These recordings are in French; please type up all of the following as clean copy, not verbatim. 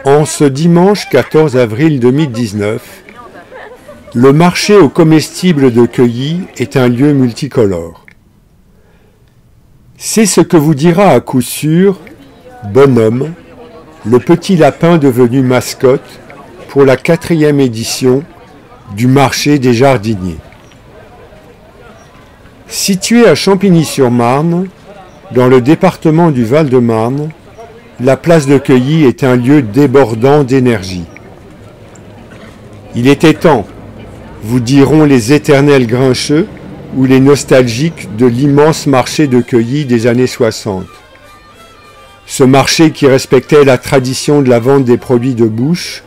En ce dimanche 14 avril 2019, le marché aux comestibles de Queilly est un lieu multicolore. C'est ce que vous dira à coup sûr Bonhomme, le petit lapin devenu mascotte pour la 4e édition du marché des jardiniers. Situé à Champigny-sur-Marne, dans le département du Val-de-Marne, la place de Queilly est un lieu débordant d'énergie. Il était temps, vous diront les éternels grincheux ou les nostalgiques de l'immense marché de Queilly des années 60. Ce marché qui respectait la tradition de la vente des produits de bouche,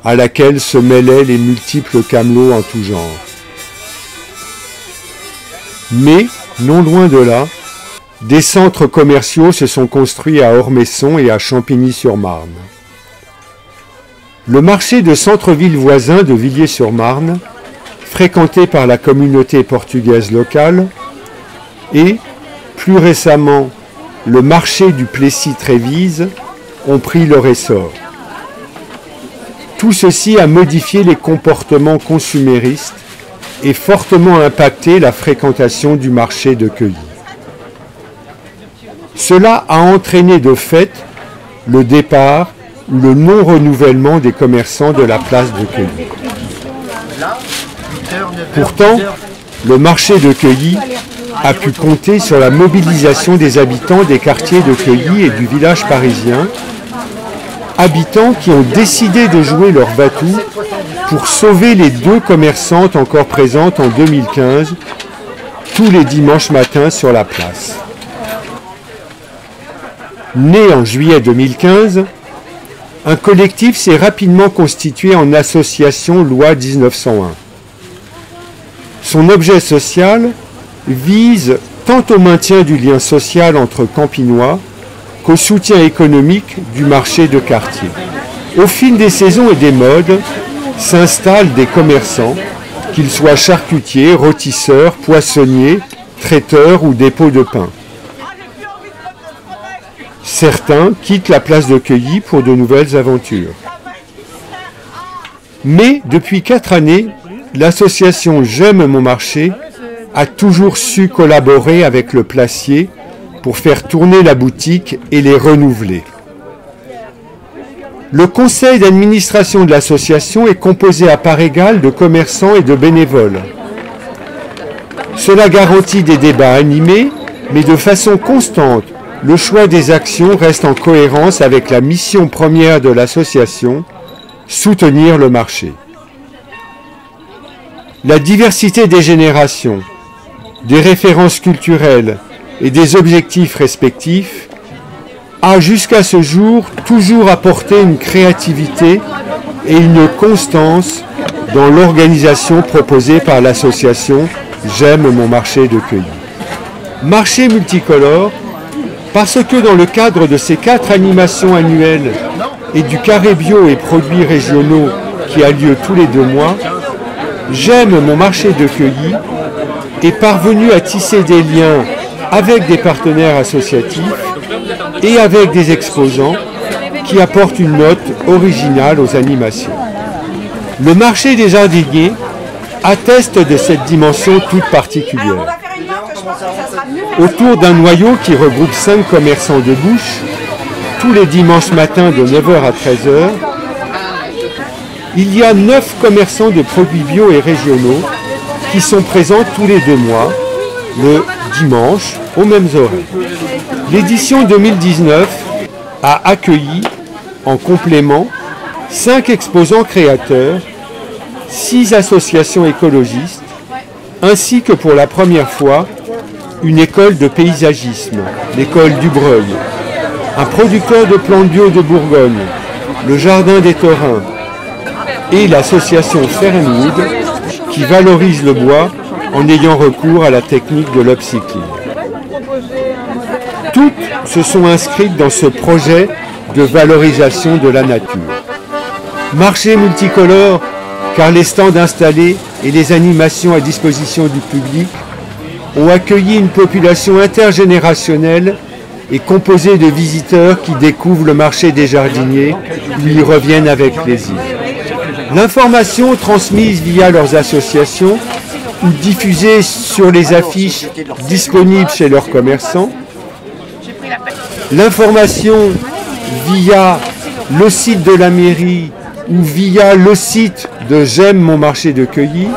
à laquelle se mêlaient les multiples camelots en tout genre. Mais, non loin de là, des centres commerciaux se sont construits à Ormesson et à Champigny-sur-Marne. Le marché de centre-ville voisin de Villiers-sur-Marne, fréquenté par la communauté portugaise locale, et, plus récemment, le marché du Plessis-Trévise ont pris leur essor. Tout ceci a modifié les comportements consuméristes et fortement impacté la fréquentation du marché de Queilly. Cela a entraîné de fait le départ ou le non-renouvellement des commerçants de la place de Queilly. Pourtant, le marché de Queilly a pu compter sur la mobilisation des habitants des quartiers de Queilly et du village parisien, habitants qui ont décidé de jouer leur va-tout pour sauver les 2 commerçantes encore présentes en 2015, tous les dimanches matins sur la place. Né en juillet 2015, un collectif s'est rapidement constitué en association Loi 1901. Son objet social vise tant au maintien du lien social entre Campinois qu'au soutien économique du marché de quartier. Au fil des saisons et des modes, s'installent des commerçants, qu'ils soient charcutiers, rôtisseurs, poissonniers, traiteurs ou dépôts de pain. Certains quittent la place de Queilly pour de nouvelles aventures. Mais depuis 4 années, l'association J'aime mon marché a toujours su collaborer avec le placier pour faire tourner la boutique et les renouveler. Le conseil d'administration de l'association est composé à part égale de commerçants et de bénévoles. Cela garantit des débats animés, mais de façon constante, le choix des actions reste en cohérence avec la mission première de l'association, soutenir le marché. La diversité des générations, des références culturelles et des objectifs respectifs a jusqu'à ce jour toujours apporté une créativité et une constance dans l'organisation proposée par l'association J'aime mon marché de Queilly. Marché multicolore parce que dans le cadre de ces 4 animations annuelles et du carré bio et produits régionaux qui a lieu tous les 2 mois, J'aime mon marché de Queilly est parvenu à tisser des liens avec des partenaires associatifs et avec des exposants qui apportent une note originale aux animations. Le marché des jardiniers atteste de cette dimension toute particulière. Autour d'un noyau qui regroupe 5 commerçants de bouche, tous les dimanches matins de 9h à 13h, il y a 9 commerçants de produits bio et régionaux qui sont présents tous les 2 mois, le dimanche, aux mêmes horaires. L'édition 2019 a accueilli, en complément, 5 exposants créateurs, 6 associations écologistes, ainsi que pour la première fois, une école de paysagisme, l'école du Breuil, un producteur de plantes bio de Bourgogne, le Jardin des Torrents et l'association Fernwood qui valorise le bois en ayant recours à la technique de l'upcycling. Toutes se sont inscrites dans ce projet de valorisation de la nature. Marché multicolore, car les stands installés et les animations à disposition du public ont accueilli une population intergénérationnelle est composé de visiteurs qui découvrent le marché des jardiniers ou y reviennent avec plaisir. L'information transmise via leurs associations ou diffusée sur les affiches disponibles chez leurs commerçants. L'information via le site de la mairie ou via le site de J'aime mon marché de Queilly,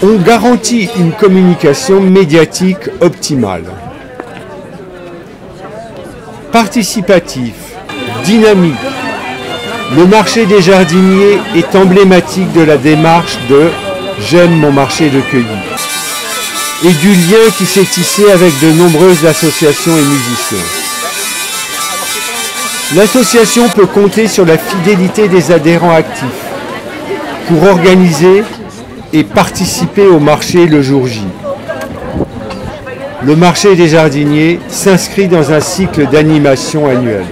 on garantit une communication médiatique optimale. Participatif, dynamique, le marché des jardiniers est emblématique de la démarche de J'aime mon marché de Queilly et du lien qui s'est tissé avec de nombreuses associations et musiciens. L'association peut compter sur la fidélité des adhérents actifs pour organiser et participer au marché le jour J. Le marché des jardiniers s'inscrit dans un cycle d'animation annuel.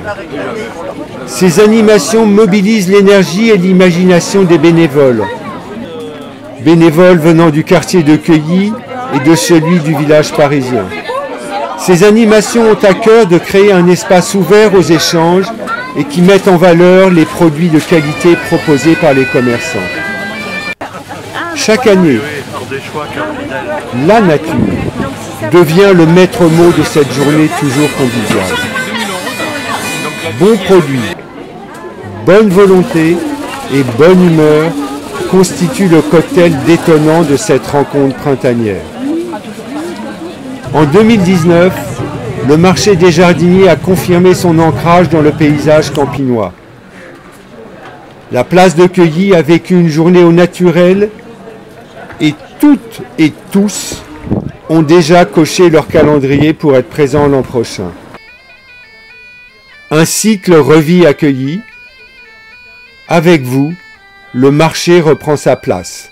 Ces animations mobilisent l'énergie et l'imagination des bénévoles. Bénévoles venant du quartier de Queilly et de celui du village parisien. Ces animations ont à cœur de créer un espace ouvert aux échanges et qui mettent en valeur les produits de qualité proposés par les commerçants. Chaque année, la nature devient le maître mot de cette journée toujours conviviale. Bons produits, bonne volonté et bonne humeur constituent le cocktail détonnant de cette rencontre printanière. En 2019, le marché des jardiniers a confirmé son ancrage dans le paysage campinois. La place de Queilly a vécu une journée au naturel et toutes et tous ont déjà coché leur calendrier pour être présents l'an prochain. Un cycle revit à Queilly. Avec vous, le marché reprend sa place.